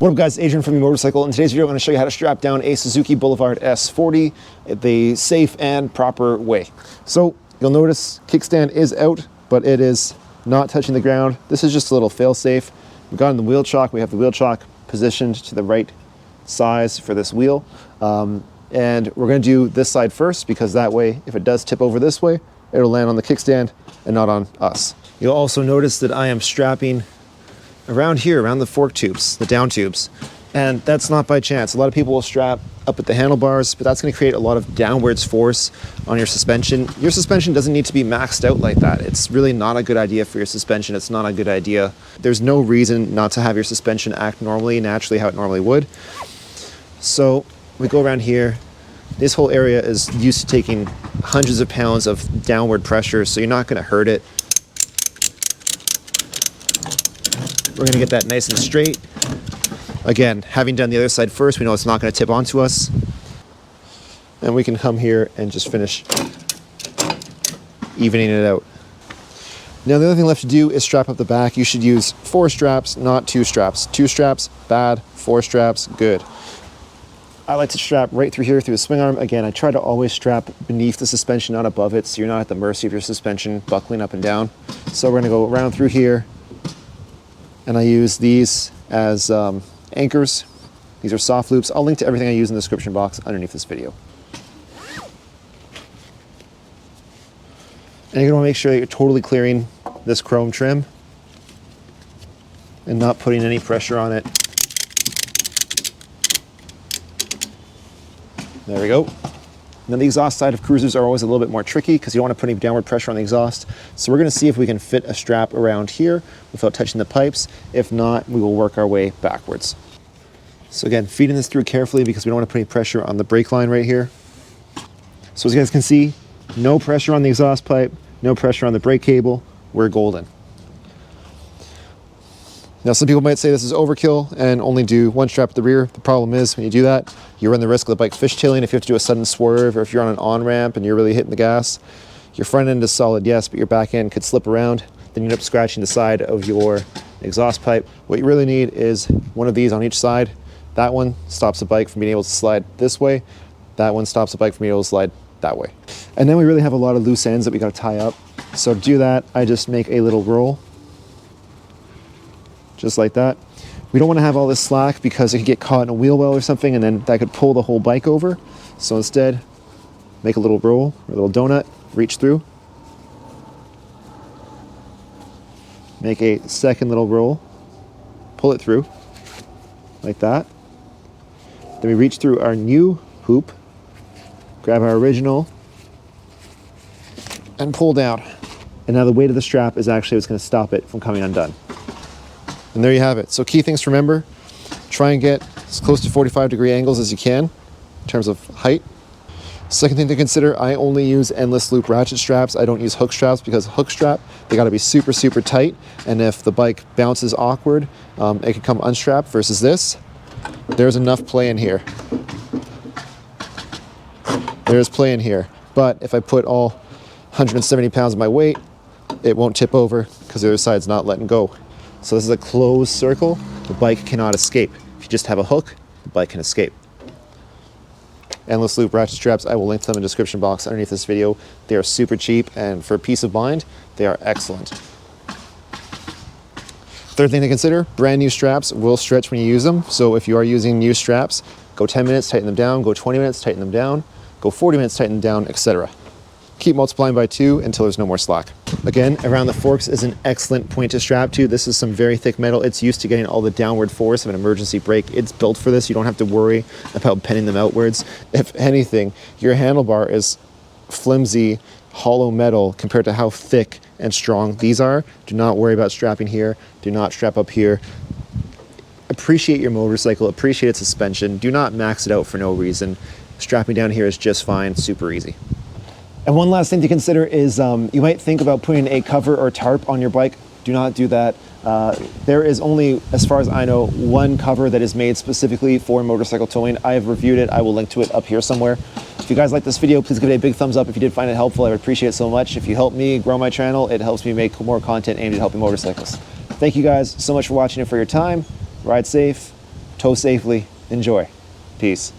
What up guys, Adrian from YouMotorcycle. In today's video, I'm going to show you how to strap down a Suzuki Boulevard S40 the safe and proper way. So you'll notice kickstand is out, but it is not touching the ground. This is just a little fail safe. We've got in the wheel chock. We have the wheel chock positioned to the right size for this wheel. And we're going to do this side first because that way, if it does tip over this way, it'll land on the kickstand and not on us. You'll also notice that I am strapping around here, around the fork tubes, the down tubes. And that's not by chance. A lot of people will strap up at the handlebars, but that's going to create a lot of downwards force on your suspension. Your suspension doesn't need to be maxed out like that. It's really not a good idea for your suspension. It's not a good idea. There's no reason not to have your suspension act normally, naturally how it normally would. So we go around here. This whole area is used to taking hundreds of pounds of downward pressure, so you're not going to hurt it. We're going to get that nice and straight. Again, having done the other side first, we know it's not going to tip onto us. And we can come here and just finish evening it out. Now the other thing left to do is strap up the back. You should use 4 straps, not 2 straps. 2 straps, bad. 4 straps, good. I like to strap right through here through the swing arm. Again, I try to always strap beneath the suspension, not above it, so you're not at the mercy of your suspension buckling up and down. So we're going to go around through here. And I use these as anchors. These are soft loops. I'll link to everything I use in the description box underneath this video. And you're going to make sure that you're totally clearing this chrome trim and not putting any pressure on it. There we go. Now the exhaust side of cruisers are always a little bit more tricky because you don't want to put any downward pressure on the exhaust. So we're going to see if we can fit a strap around here without touching the pipes. If not, we will work our way backwards. So again, feeding this through carefully because we don't want to put any pressure on the brake line right here. So as you guys can see, no pressure on the exhaust pipe, no pressure on the brake cable. We're golden. Now some people might say this is overkill and only do 1 strap at the rear. The problem is when you do that, you run the risk of the bike fishtailing if you have to do a sudden swerve or if you're on an on-ramp and you're really hitting the gas. Your front end is solid, yes, but your back end could slip around. Then you end up scratching the side of your exhaust pipe. What you really need is one of these on each side. That one stops the bike from being able to slide this way. That one stops the bike from being able to slide that way. And then we really have a lot of loose ends that we got to tie up. So to do that, I just make a little roll. Just like that. We don't want to have all this slack because it could get caught in a wheel well or something and then that could pull the whole bike over. So instead, make a little roll or a little donut, reach through. Make a second little roll, pull it through, like that. Then we reach through our new hoop, grab our original, and pull down. And now the weight of the strap is actually what's going to stop it from coming undone. And there you have it. So key things to remember, try and get as close to 45-degree angles as you can in terms of height. Second thing to consider, I only use endless loop ratchet straps. I don't use hook straps because hook strap, they gotta be super, super tight. And if the bike bounces awkward, it can come unstrapped versus this. There's enough play in here. There's play in here. But if I put all 170 pounds of my weight, it won't tip over because the other side's not letting go. So this is a closed circle. The bike cannot escape. If you just have a hook, the bike can escape. Endless loop ratchet straps, I will link to them in the description box underneath this video. They are super cheap and for peace of mind, they are excellent. Third thing to consider, brand new straps will stretch when you use them. So if you are using new straps, go 10 minutes, tighten them down, go 20 minutes, tighten them down, go 40 minutes, tighten them down, etc. Keep multiplying by 2 until there's no more slack. Again, around the forks is an excellent point to strap to. This is some very thick metal. It's used to getting all the downward force of an emergency brake. It's built for this. You don't have to worry about penning them outwards. If anything, your handlebar is flimsy, hollow metal compared to how thick and strong these are. Do not worry about strapping here. Do not strap up here. Appreciate your motorcycle. Appreciate its suspension. Do not max it out for no reason. Strapping down here is just fine. Super easy. And one last thing to consider is you might think about putting a cover or tarp on your bike. Do not do that. There is only, as far as I know, 1 cover that is made specifically for motorcycle towing. I have reviewed it. I will link to it up here somewhere. If you guys like this video, please give it a big thumbs up. If you did find it helpful, I would appreciate it so much. If you help me grow my channel, it helps me make more content aimed at helping motorcyclists. Thank you guys so much for watching and for your time. Ride safe. tow safely, enjoy. Peace.